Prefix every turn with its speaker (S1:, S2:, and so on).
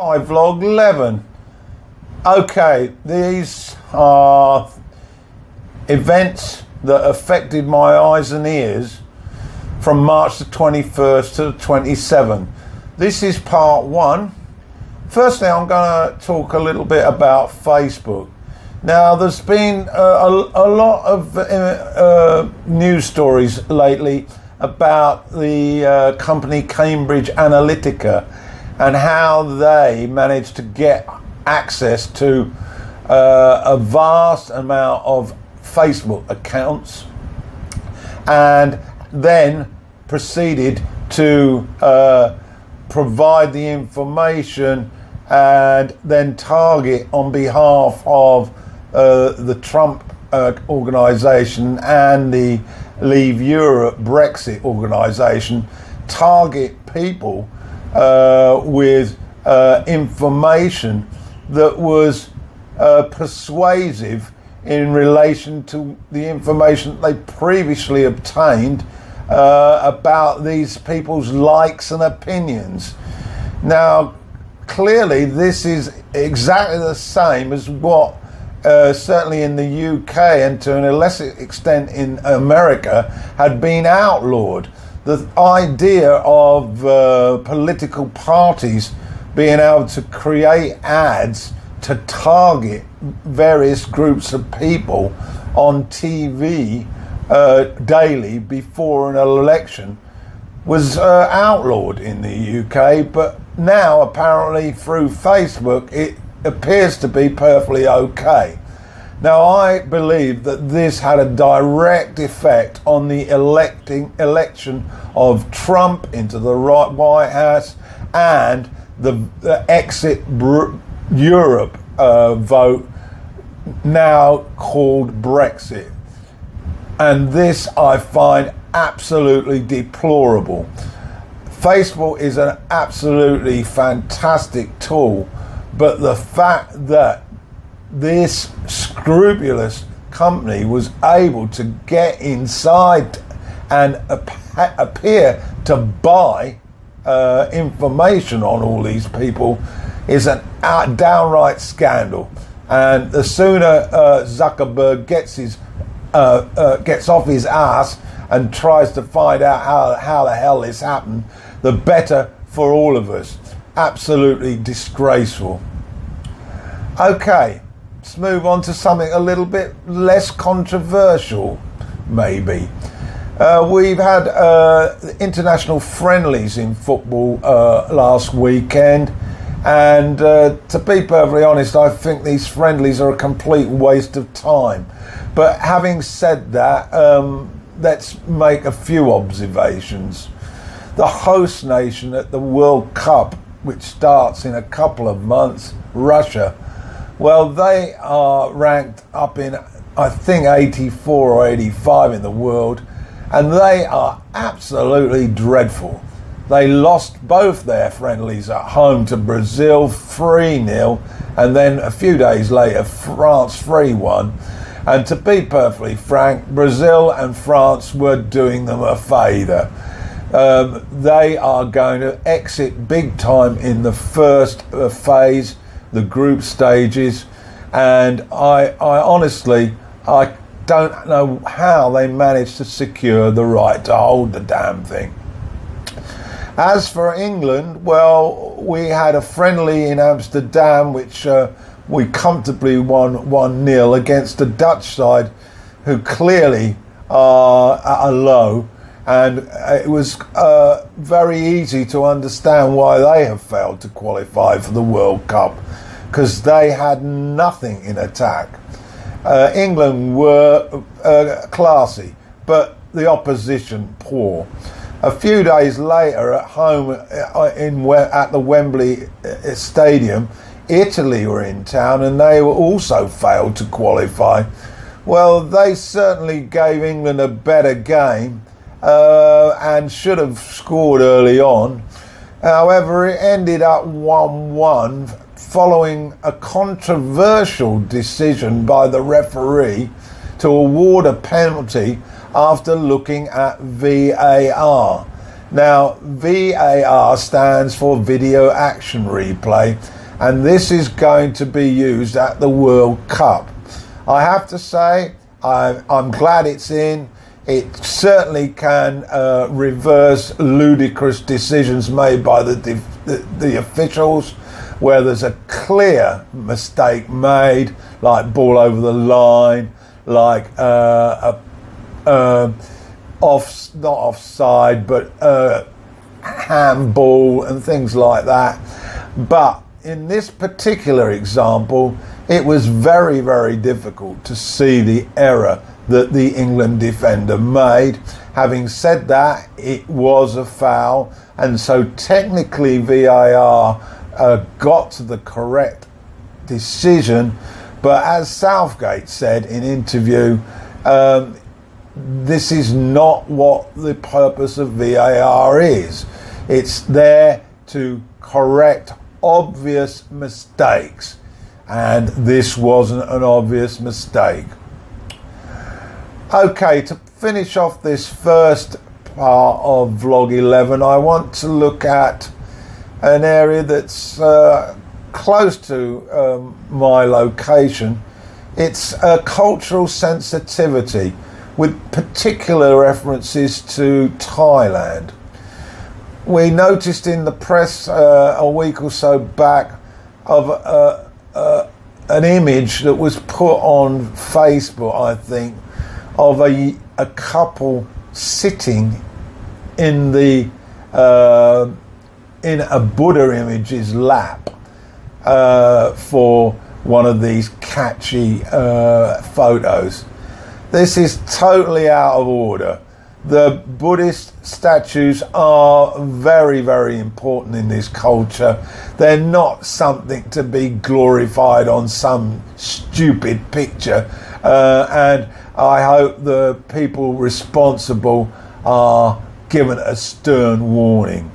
S1: Hi, vlog 11. Okay, these are events that affected my eyes and ears from March the 21st to the 27th. This is part one. Firstly, I'm going to talk a little bit about Facebook. Now, there's been a lot of news stories lately about the company Cambridge Analytica and how they managed to get access to a vast amount of Facebook accounts and then proceeded to provide the information and then target on behalf of the Trump organisation and the Leave Europe Brexit organisation, target people with information that was persuasive in relation to the information they previously obtained about these people's likes and opinions. Now, clearly this is exactly the same as what certainly in the UK and to a lesser extent in America had been outlawed. The idea of political parties being able to create ads to target various groups of people on TV daily before an election was outlawed in the UK, but now apparently through Facebook it appears to be perfectly okay. Now, I believe that this had a direct effect on the election of Trump into the White House and the exit Europe vote, now called Brexit. And this I find absolutely deplorable. Facebook is an absolutely fantastic tool, but the fact that this scrupulous company was able to get inside and appear to buy information on all these people is an downright scandal. And the sooner Zuckerberg gets off his ass and tries to find out how the hell this happened, the better for all of us. Absolutely disgraceful. Okay, let's move on to something a little bit less controversial, maybe. We've had international friendlies in football last weekend, and to be perfectly honest, I think these friendlies are a complete waste of time. But having said that, let's make a few observations. The host nation at the World Cup, which starts in a couple of months, Russia, well, they are ranked up in, I think, 84 or 85 in the world, and they are absolutely dreadful. They lost both their friendlies at home to Brazil 3-0, and then a few days later, France 3-1. And to be perfectly frank, Brazil and France were doing them a favour. They are going to exit big time in the first phase, the group stages, and I honestly don't know how they managed to secure the right to hold the damn thing. As for England, well, we had a friendly in Amsterdam which we comfortably won 1-0 against the Dutch side, who clearly are at a low, and it was very easy to understand why they have failed to qualify for the World Cup, because they had nothing in attack. England were classy, but the opposition poor. A few days later, at home at the Wembley Stadium, Italy were in town and they were also failed to qualify. Well, they certainly gave England a better game and should have scored early on. However, it ended up 1-1 following a controversial decision by the referee to award a penalty after looking at VAR. Now, VAR stands for Video Action Replay, and this is going to be used at the World Cup. I have to say, I'm glad it's in. It certainly can reverse ludicrous decisions made by the officials, where there's a clear mistake made, like ball over the line, like not offside, but handball and things like that. But in this particular example, it was very, very difficult to see the error that the England defender made. Having said that, it was a foul, and so technically VAR got to the correct decision. But as Southgate said in interview, this is not what the purpose of VAR is. It's there to correct obvious mistakes, and this wasn't an obvious mistake. Okay, to finish off this first part of Vlog 11, I want to look at an area that's close to my location. It's a cultural sensitivity with particular references to Thailand. We noticed in the press a week or so back of an image that was put on Facebook, I think, of a couple sitting in the in a Buddha image's lap for one of these catchy photos. This is totally out of order. The Buddhist statues are very, very important in this culture. They're not something to be glorified on some stupid picture. And I hope the people responsible are given a stern warning.